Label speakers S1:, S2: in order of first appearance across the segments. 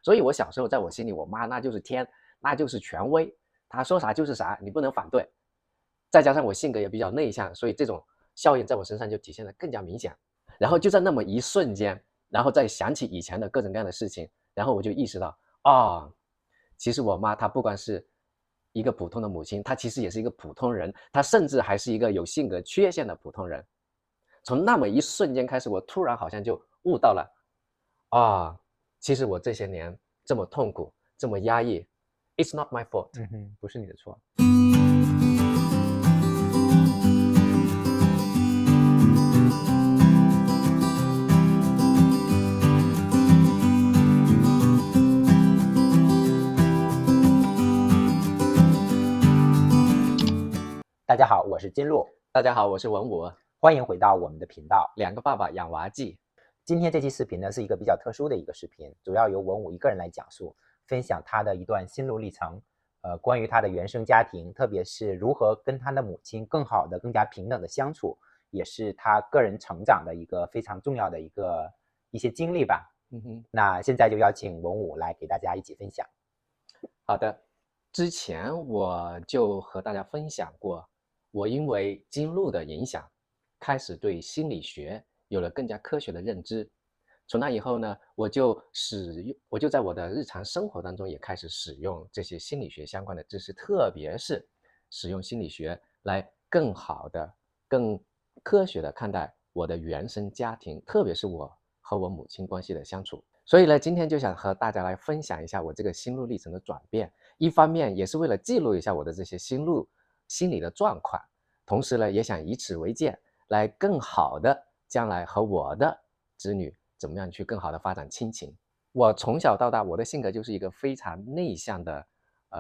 S1: 所以我小时候在我心里，我妈那就是天，那就是权威，她说啥就是啥，你不能反对。再加上我性格也比较内向，所以这种效应在我身上就体现得更加明显。然后就在那么一瞬间，然后再想起以前的各种各样的事情，然后我就意识到，其实我妈她不光是一个普通的母亲，她其实也是一个普通人，她甚至还是一个有性格缺陷的普通人。从那么一瞬间开始，我突然好像就悟到了，其实我这些年这么痛苦，这么压抑 ，It's not my fault。
S2: 不是你的错。大家好，我是金鹿。
S1: 大家好，我是文武，
S2: 欢迎回到我们的频道
S1: 两个爸爸养娃记。
S2: 今天这期视频呢是一个比较特殊的一个视频，主要由文武一个人来讲述，分享他的一段心路历程，关于他的原生家庭，特别是如何跟他的母亲更好的、更加平等的相处，也是他个人成长的一个非常重要的一些经历吧。那现在就邀请文武来给大家一起分享。
S1: 好的，之前我就和大家分享过，我因为金鹿的影响，开始对心理学有了更加科学的认知。从那以后呢，我就在我的日常生活当中也开始使用这些心理学相关的知识，特别是使用心理学来更好的、更科学的看待我的原生家庭，特别是我和我母亲关系的相处。所以呢，今天就想和大家来分享一下我这个心路历程的转变，一方面也是为了记录一下我的这些心理的状况，同时呢，也想以此为鉴，来更好的将来和我的子女怎么样去更好的发展亲情。我从小到大，我的性格就是一个非常内向的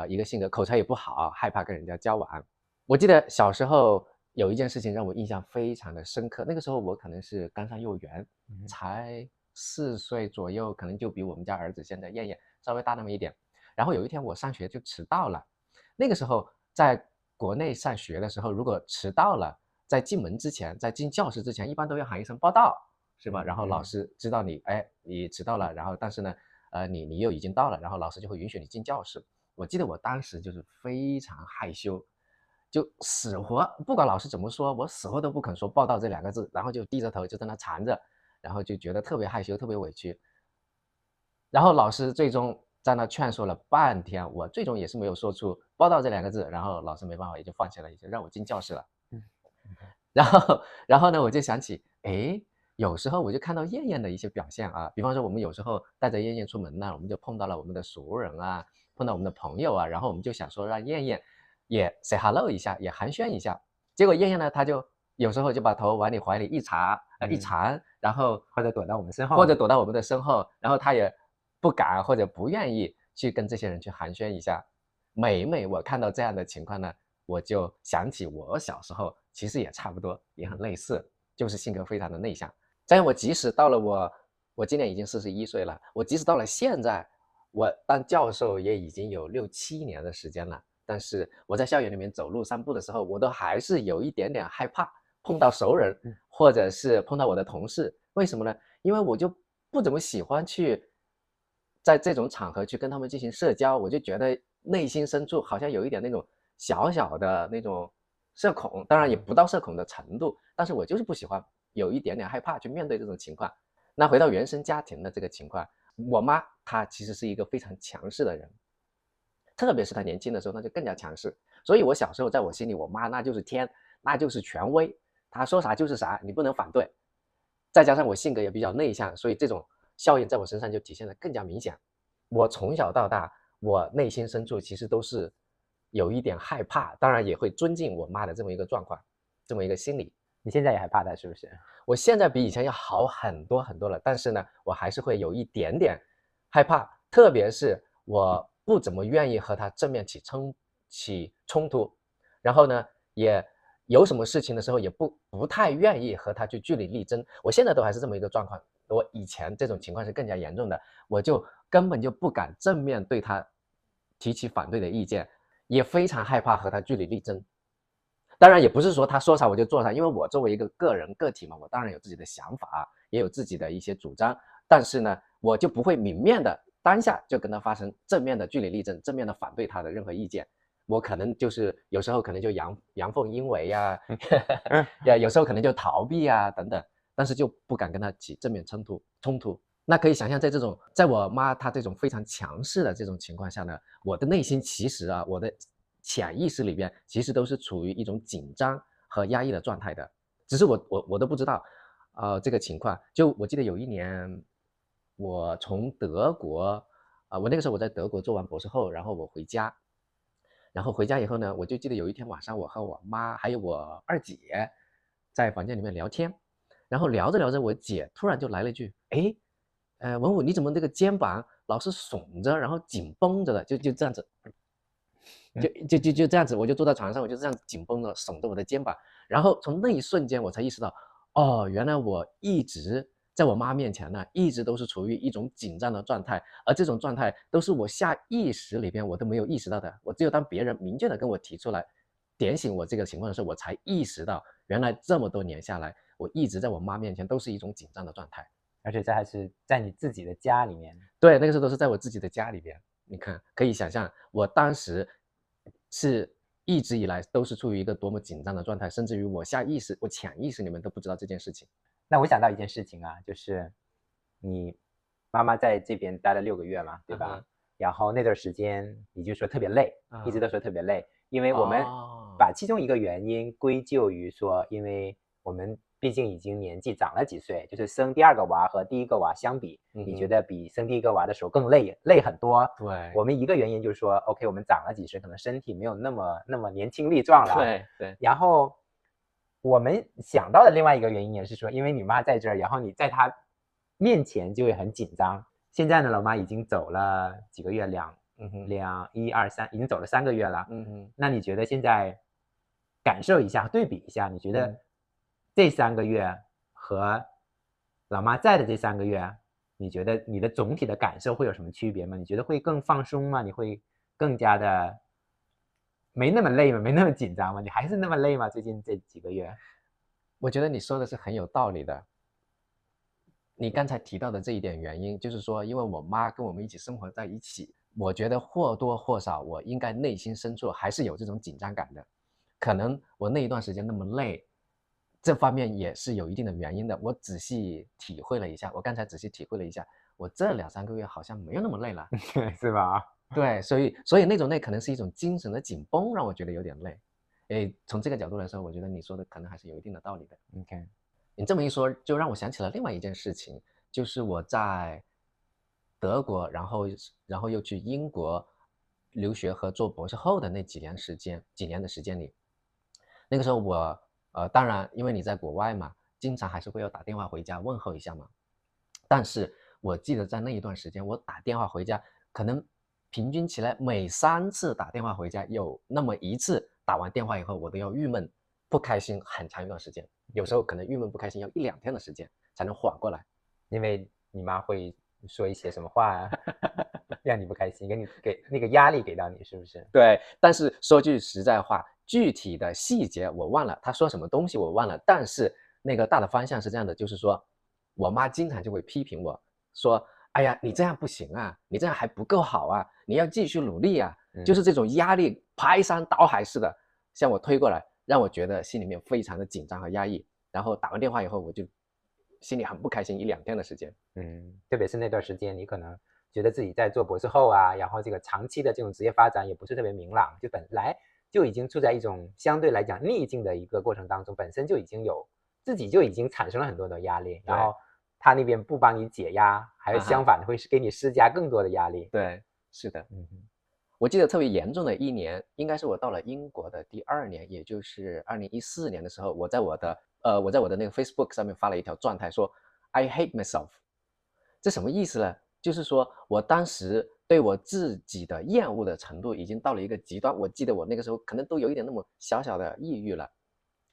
S1: 一个性格，口才也不好，害怕跟人家交往。我记得小时候有一件事情让我印象非常的深刻，那个时候我可能是刚上幼儿园，才4岁左右，可能就比我们家儿子现在燕燕稍微大那么一点。然后有一天我上学就迟到了，那个时候在国内上学的时候，如果迟到了，在进门之前，在进教室之前，一般都要喊一声报到，是吧？然后老师知道你迟到了，然后但是呢，你又已经到了，然后老师就会允许你进教室。我记得我当时就是非常害羞，就死活不管老师怎么说，我死活都不肯说报到这2个字，然后就低着头就在那藏着，然后就觉得特别害羞，特别委屈。然后老师最终在那劝说了半天，我最终也是没有说出报到这2个字，然后老师没办法也就放弃了，也就让我进教室了。然后呢，我就想起，有时候我就看到燕燕的一些表现啊，比方说我们有时候带着燕燕出门呢，我们就碰到了我们的熟人啊，碰到我们的朋友啊，然后我们就想说让燕燕也 say hello 一下，也寒暄一下。结果燕燕呢，她就有时候就把头往你怀里一藏，然后
S2: 或者躲到我们身后，
S1: 然后她也不敢或者不愿意去跟这些人去寒暄一下。每我看到这样的情况呢，我就想起我小时候其实也差不多，也很类似，就是性格非常的内向。这样我即使到了我今年已经41岁了，我即使到了现在，我当教授也已经有6、7年的时间了，但是我在校园里面走路散步的时候，我都还是有一点点害怕碰到熟人，或者是碰到我的同事。为什么呢？因为我就不怎么喜欢去在这种场合去跟他们进行社交，我就觉得内心深处好像有一点那种小小的那种社恐，当然也不到社恐的程度，但是我就是不喜欢，有一点点害怕去面对这种情况。那回到原生家庭的这个情况，我妈她其实是一个非常强势的人，特别是她年轻的时候，那就更加强势。所以我小时候在我心里，我妈那就是天，那就是权威，她说啥就是啥，你不能反对。再加上我性格也比较内向，所以这种效应在我身上就体现得更加明显。我从小到大，我内心深处其实都是有一点害怕，当然也会尊敬我妈的这么一个状况，这么一个心理。
S2: 你现在也害怕她是不是？
S1: 我现在比以前要好很多很多了，但是呢，我还是会有一点点害怕，特别是我不怎么愿意和她正面起冲突，然后呢，也有什么事情的时候也不太愿意和她去据理力争。我现在都还是这么一个状况，我以前这种情况是更加严重的，我就根本就不敢正面对她提起反对的意见，也非常害怕和她据理力争。当然也不是说他说啥我就做啥，因为我作为一个个人个体嘛，我当然有自己的想法，也有自己的一些主张，但是呢，我就不会明面的当下就跟他发生正面的据理力争，正面的反对他的任何意见。我可能就是有时候可能就阳奉阴违呀，有时候可能就逃避啊等等，但是就不敢跟他起正面冲突。那可以想象，在我妈她这种非常强势的这种情况下呢，我的内心其实啊，我的潜意识里边其实都是处于一种紧张和压抑的状态的，只是我都不知道，这个情况。就我记得有一年，我从德国，我那个时候我在德国做完博士后，然后我回家，然后回家以后呢，我就记得有一天晚上，我和我妈还有我二姐在房间里面聊天，然后聊着聊着，我姐突然就来了一句：“哎，文武你怎么这个肩膀老是耸着，然后紧绷着的，就这样子，就这样子，我就坐在床上，我就这样紧绷着耸着我的肩膀，然后从那一瞬间我才意识到，哦，原来我一直在我妈面前呢，一直都是处于一种紧张的状态，而这种状态都是我下意识里边我都没有意识到的，我只有当别人明确的跟我提出来，点醒我这个情况的时候，我才意识到，原来这么多年下来，我一直在我妈面前都是一种紧张的状态。”
S2: 而且这还是在你自己的家里面。
S1: 对，那个时候都是在我自己的家里边。你看，可以想象我当时是一直以来都是处于一个多么紧张的状态，甚至于我下意识、我潜意识里面都不知道这件事情。
S2: 那我想到一件事情啊，就是你妈妈在这边待了6个月嘛，对吧？然后那段时间你就说特别累，一直都说特别累，因为我们把其中一个原因归咎于说，因为我们毕竟已经年纪长了几岁，就是生第2个娃和第1个娃相比，你觉得比生第1个娃的时候更累很多。
S1: 对，
S2: 我们一个原因就是说 ，OK， 我们长了几岁，可能身体没有那么年轻力壮了。
S1: 对。
S2: 然后我们想到的另外一个原因也是说，因为你妈在这儿，然后你在她面前就会很紧张。现在呢，老妈已经走了几个月，1、2、3，已经走了3个月了。那你觉得现在感受一下，对比一下，你觉得这3个月和老妈在的这3个月，你觉得你的总体的感受会有什么区别吗？你觉得会更放松吗？你会更加的没那么累吗？没那么紧张吗？你还是那么累吗？最近这几个月？
S1: 我觉得你说的是很有道理的。你刚才提到的这一点原因，就是说，因为我妈跟我们一起生活在一起，我觉得或多或少，我应该内心深处还是有这种紧张感的。可能我那一段时间那么累，这方面也是有一定的原因的。我仔细体会了一下，我刚才仔细体会了一下，我这2、3个月好像没有那么累了，
S2: 是吧？
S1: 对，所以那种累可能是一种精神的紧绷，让我觉得有点累。从这个角度来说，我觉得你说的可能还是有一定的道理的。
S2: OK，
S1: 你这么一说，就让我想起了另外一件事情，就是我在德国，然后又去英国留学和做博士后的那几年的时间里，那个时候我当然因为你在国外嘛，经常还是会要打电话回家问候一下嘛。但是我记得在那一段时间，我打电话回家，可能平均起来每3次打电话回家，有那么1次打完电话以后，我都要郁闷、不开心很长一段时间。有时候可能郁闷不开心要1、2天的时间才能缓过来，
S2: 因为你妈会说一些什么话啊，让你不开心，给那个压力给到你，是不是？
S1: 对，但是说句实在话，具体的细节我忘了，她说什么东西我忘了，但是那个大的方向是这样的，就是说我妈经常就会批评我说：“哎呀，你这样不行啊，你这样还不够好啊，你要继续努力啊。”就是这种压力排山倒海似的向我推过来，让我觉得心里面非常的紧张和压抑。然后打完电话以后，我就心里很不开心1、2天的时间。
S2: 特别是那段时间，你可能觉得自己在做博士后啊，然后这个长期的这种职业发展也不是特别明朗，就本来就已经处在一种相对来讲逆境的一个过程当中，本身就已经自己就已经产生了很多的压力，然后他那边不帮你解压，还是相反的会给你施加更多的压力。
S1: 对，是的。我记得特别严重的一年，应该是我到了英国的第2年，也就是2014年的时候，我在我的那个 Facebook 上面发了一条状态说 I hate myself。 这什么意思呢？就是说我当时对我自己的厌恶的程度已经到了一个极端，我记得我那个时候可能都有一点那么小小的抑郁了，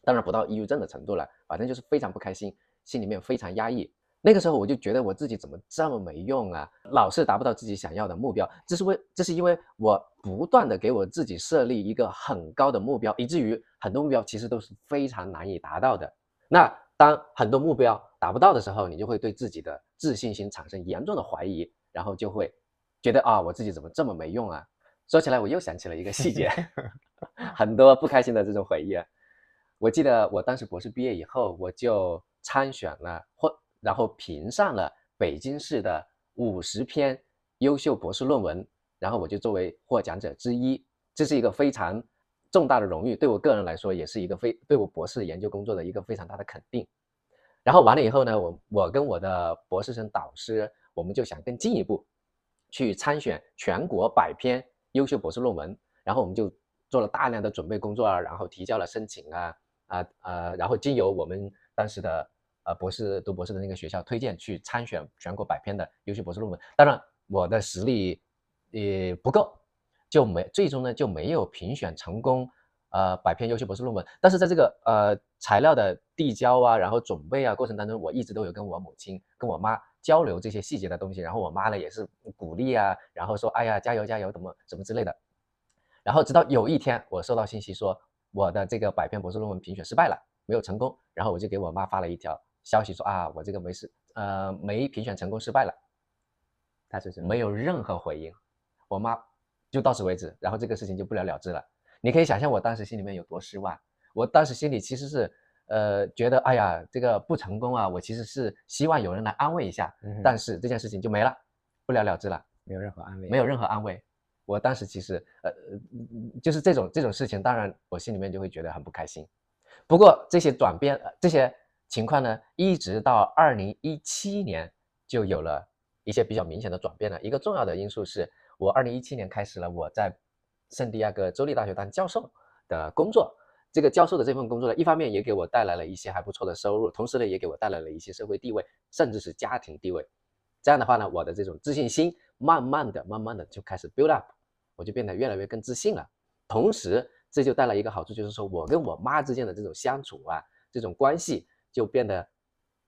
S1: 当然不到抑郁症的程度了，反正就是非常不开心，心里面非常压抑。那个时候我就觉得我自己怎么这么没用啊，老是达不到自己想要的目标，这是因为我不断的给我自己设立一个很高的目标，以至于很多目标其实都是非常难以达到的。那当很多目标达不到的时候，你就会对自己的自信心产生严重的怀疑，然后就会觉得啊，我自己怎么这么没用啊？说起来我又想起了一个细节，很多不开心的这种回忆啊。我记得我当时博士毕业以后，我就参选了然后评上了北京市的50篇优秀博士论文，然后我就作为获奖者之一，这是一个非常重大的荣誉，对我个人来说也是一个对我博士研究工作的一个非常大的肯定。然后完了以后呢，我跟我的博士生导师，我们就想更进一步去参选全国100篇优秀博士论文，然后我们就做了大量的准备工作啊，然后提交了申请啊，然后经由我们当时的读博士的那个学校推荐去参选全国100篇的优秀博士论文。当然，我的实力也不够，最终呢就没有评选成功100篇优秀博士论文。但是在这个材料的递交啊，然后准备啊过程当中，我一直都有跟我母亲、跟我妈交流这些细节的东西。然后我妈呢也是鼓励啊，然后说哎呀加油加油，怎么之类的。然后直到有一天我收到信息说我的这个100篇博士论文评选失败了，没有成功，然后我就给我妈发了一条消息说啊，我这个没评选成功，失败了。
S2: 他是
S1: 没有任何回应，我妈就到此为止，然后这个事情就不了了之了。你可以想象我当时心里面有多失望。我当时心里其实是觉得哎呀这个不成功啊，我其实是希望有人来安慰一下，但是这件事情就没了，不了了之了，
S2: 没有任何安慰，
S1: 没有任何安慰。我当时其实就是这种事情，当然我心里面就会觉得很不开心。不过这些这些情况呢，一直到2017年就有了一些比较明显的转变了。一个重要的因素是我2017年开始了我在圣地亚哥州立大学当教授的工作。这个教授的这份工作呢，一方面也给我带来了一些还不错的收入，同时呢也给我带来了一些社会地位，甚至是家庭地位。这样的话呢，我的这种自信心慢慢的就开始 build up， 我就变得越来越更自信了。同时这就带来一个好处，就是说我跟我妈之间的这种相处啊，这种关系就变得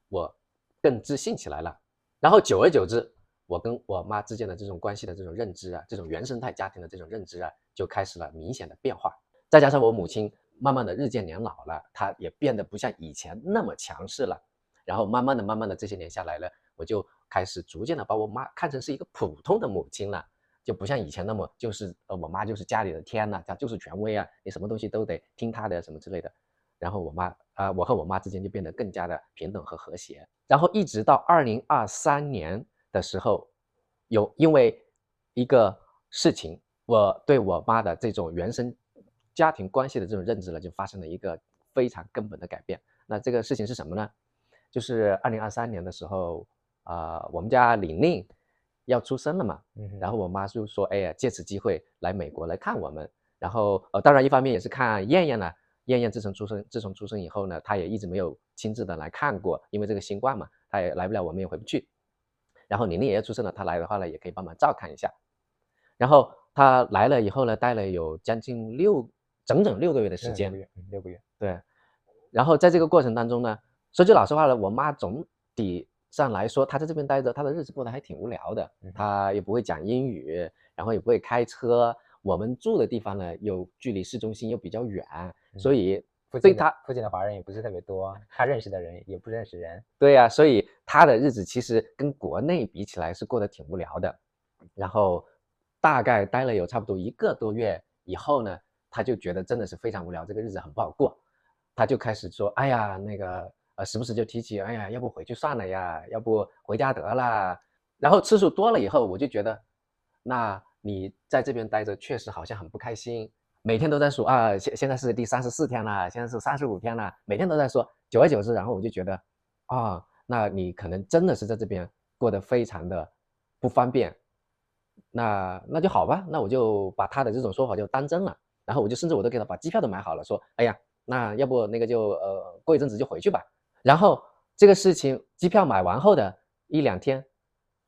S1: 我更自信起来了。然后久而久之，我跟我妈之间的这种关系的这种认知啊，这种原生态家庭的这种认知啊，就开始了明显的变化。再加上我母亲慢慢的日渐年老了，她也变得不像以前那么强势了。然后慢慢的这些年下来了，我就开始逐渐的把我妈看成是一个普通的母亲了，就不像以前那么就是我妈就是家里的天呐，她就是权威啊，你什么东西都得听她的什么之类的。然后我和我妈之间就变得更加的平等和和谐。然后一直到2023年的时候，因为一个事情，我对我妈的这种原生家庭关系的这种认知呢，就发生了一个非常根本的改变。那这个事情是什么呢？就是2023年的时候，我们家玲玲要出生了嘛，然后我妈就说，哎呀，借此机会来美国来看我们。然后当然一方面也是看燕燕了。燕燕自从出生以后呢，她也一直没有亲自的来看过，因为这个新冠嘛，她也来不了，我们也回不去。然后玲玲也要出生了，她来的话呢，也可以帮忙照看一下。然后她来了以后呢，待了有将近整整6个月的时间
S2: ，6个月，
S1: 对。然后在这个过程当中呢，说句老实话了，我妈总体上来说，她在这边待着，她的日子过得还挺无聊的。她也不会讲英语，然后也不会开车。我们住的地方呢，又距离市中心又比较远，所以对她
S2: 附近的华人也不是特别多，她认识的人也不认识人。
S1: 对呀，所以她的日子其实跟国内比起来是过得挺无聊的。然后大概待了有差不多1个多月以后呢，她就觉得真的是非常无聊，这个日子很不好过。她就开始说，哎呀，那个时不时就提起，哎呀，要不回去算了呀，要不回家得了。然后次数多了以后，我就觉得，那你在这边待着确实好像很不开心，每天都在说啊，现在是第34天了，现在是35天了，每天都在说。久而久之，然后我就觉得，啊，那你可能真的是在这边过得非常的不方便。那就好吧，那我就把他的这种说法就当真了。然后我就甚至我都给他把机票都买好了，说，哎呀，那要不那个就过一阵子就回去吧。然后这个事情机票买完后的1、2天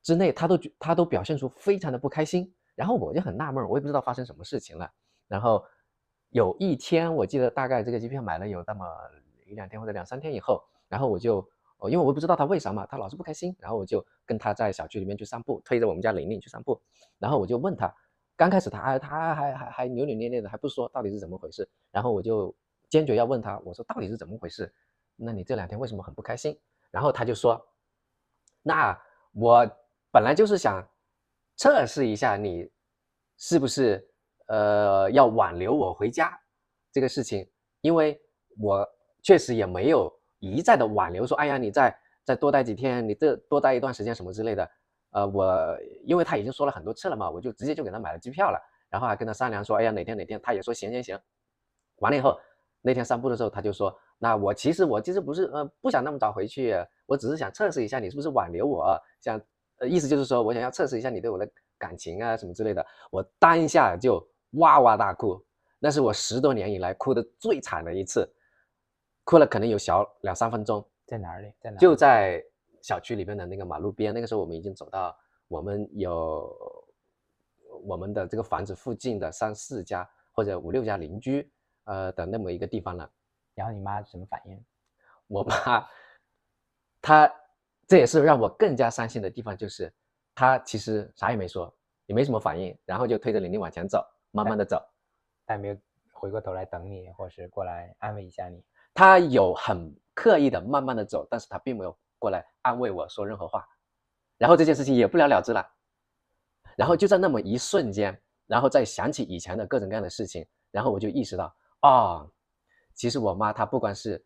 S1: 之内，他都表现出非常的不开心。然后我就很纳闷，我也不知道发生什么事情了。然后有一天我记得大概这个机票买了有那么1、2天或者2、3天以后，然后我就因为我不知道他为啥嘛，他老是不开心。然后我就跟他在小区里面去散步，推着我们家玲玲去散步。然后我就问他，刚开始他还扭扭捏捏的，还不说到底是怎么回事。然后我就坚决要问他，我说到底是怎么回事？那你这2天为什么很不开心？然后他就说，那我本来就是想测试一下你是不是要挽留我回家这个事情，因为我确实也没有一再的挽留说，哎呀，你再多待几天，你这多待一段时间什么之类的。我因为他已经说了很多次了嘛，我就直接就给他买了机票了，然后还跟他商量说，哎呀，哪天哪天，他也说行行行。完了以后，那天散步的时候，他就说，那我其实不是不想那么早回去，我只是想测试一下你是不是挽留我，想意思就是说我想要测试一下你对我的感情啊什么之类的。我当下就哇哇大哭，那是我10多年以来哭的最惨的一次，哭了可能有小2、3分钟。
S2: 在哪里？在哪里？
S1: 就在小区里面的那个马路边，那个时候我们已经走到我们的这个房子附近的3、4家或者5、6家邻居的那么一个地方了。
S2: 然后你妈什么反应？
S1: 我妈，她这也是让我更加伤心的地方，就是她其实啥也没说，也没什么反应，然后就推着玲玲往前走，慢慢的走。
S2: 她没有回过头来等你，或是过来安慰一下你？
S1: 她有很刻意的慢慢的走，但是她并没有过来安慰我说任何话，然后这件事情也不了了之了。然后就在那么一瞬间，然后再想起以前的各种各样的事情，然后我就意识到，哦，其实我妈她不光是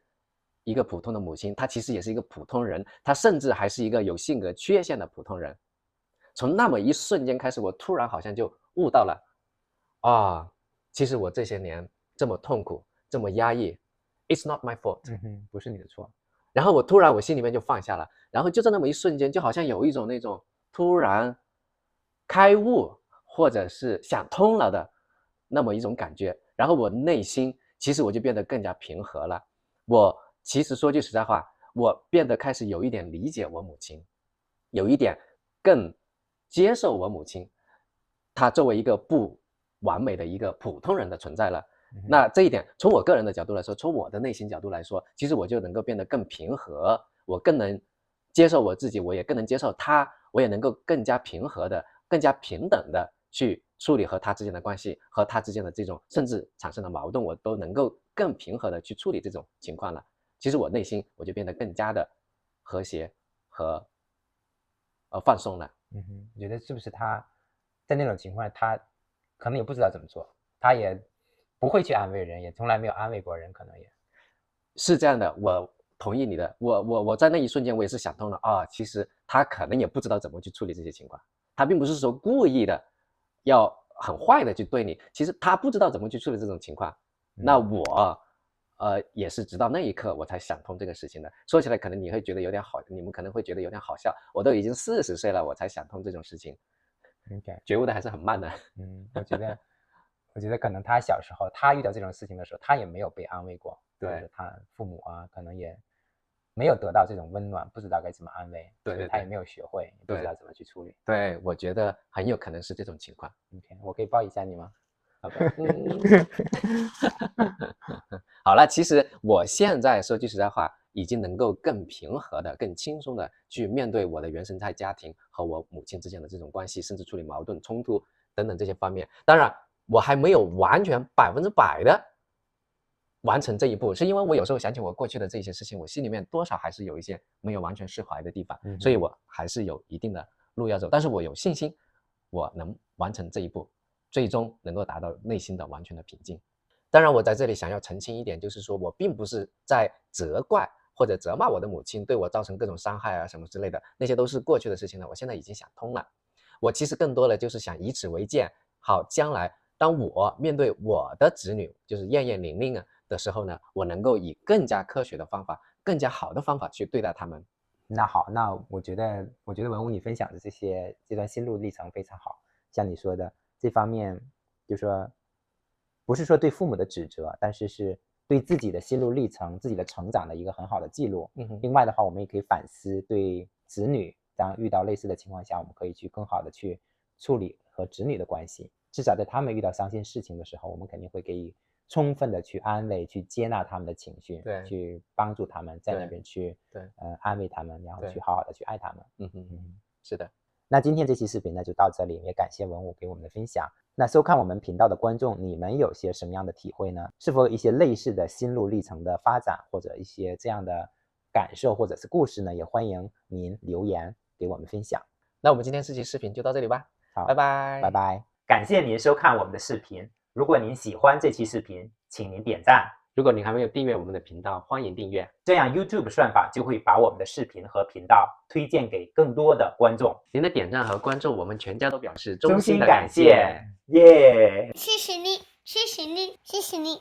S1: 一个普通的母亲，她其实也是一个普通人，她甚至还是一个有性格缺陷的普通人。从那么一瞬间开始，我突然好像就悟到了，啊，其实我这些年这么痛苦，这么压抑，It's not my fault。
S2: 不是你的错。
S1: 然后我心里面就放下了，然后就在那么一瞬间，就好像有一种那种突然开悟或者是想通了的那么一种感觉，然后我内心其实我就变得更加平和了。我其实说句实在话，我变得开始有一点理解我母亲，有一点更接受我母亲，她作为一个不完美的一个普通人的存在了。那这一点，从我个人的角度来说，从我的内心角度来说，其实我就能够变得更平和，我更能接受我自己，我也更能接受他，我也能够更加平和的、更加平等的去处理和他之间的关系，和他之间的这种甚至产生的矛盾，我都能够更平和的去处理这种情况了。其实我内心我就变得更加的和谐和放松了。
S2: 我觉得是不是他在那种情况，他可能也不知道怎么做，他也不会去安慰人，也从来没有安慰过人，可能也
S1: 是这样的，我同意你的。我在那一瞬间，我也是想通了啊，其实他可能也不知道怎么去处理这些情况，他并不是说故意的要很坏的去对你，其实他不知道怎么去处理这种情况。那我也是直到那一刻我才想通这个事情的。说起来可能你会觉得有点好，你们可能会觉得有点好笑，我都已经40岁了，我才想通这种事情。觉悟的还是很慢的。
S2: 我觉得可能他小时候他遇到这种事情的时候，他也没有被安慰过，
S1: 对，
S2: 他父母啊可能也没有得到这种温暖，不知道该怎么安慰，
S1: 对，
S2: 所以他也没有学会，也不知道怎么去处理。
S1: 对，我觉得很有可能是这种情况。
S2: 我可以抱一下你吗？
S1: 好了，其实我现在说句实在话，已经能够更平和的、更轻松的去面对我的原生态家庭和我母亲之间的这种关系，甚至处理矛盾冲突等等这些方面。当然，我还没有完全100%的完成这一步，是因为我有时候想起我过去的这些事情，我心里面多少还是有一些没有完全释怀的地方，所以我还是有一定的路要走。但是我有信心，我能完成这一步，最终能够达到内心的完全的平静。当然，我在这里想要澄清一点，就是说我并不是在责怪或者责骂我的母亲对我造成各种伤害啊什么之类的，那些都是过去的事情了。我现在已经想通了，我其实更多的就是想以此为鉴，好，将来当我面对我的子女，就是燕燕、玲玲啊的时候呢，我能够以更加科学的方法、更加好的方法去对待他们。
S2: 那好，那我觉得文武你分享的这段心路历程非常好，像你说的这方面，就说不是说对父母的指责，但是是对自己的心路历程、自己的成长的一个很好的记录。另外的话，我们也可以反思对子女，当遇到类似的情况下，我们可以去更好的去处理和子女的关系。至少在他们遇到伤心事情的时候，我们肯定会给予充分的去安慰，去接纳他们的情绪，
S1: 对，
S2: 去帮助他们在那边去安慰他们，然后去好好的去爱他们。
S1: 是的。
S2: 那今天这期视频呢就到这里，也感谢文武给我们的分享。那收看我们频道的观众，你们有些什么样的体会呢？是否有一些类似的心路历程的发展，或者一些这样的感受或者是故事呢？也欢迎您留言给我们分享。
S1: 那我们今天这期视频就到这里吧。
S2: 好，
S1: 拜拜，
S2: 拜拜。感谢您收看我们的视频。如果您喜欢这期视频，请您点赞。
S1: 如果您还没有订阅我们的频道，欢迎订阅，
S2: 这样 YouTube 算法就会把我们的视频和频道推荐给更多的观众。
S1: 您的点赞和关注，我们全家都表示
S2: 衷心
S1: 衷心的
S2: 感谢，
S1: 感谢。
S2: 耶！
S3: 谢谢你，谢谢你，谢谢你。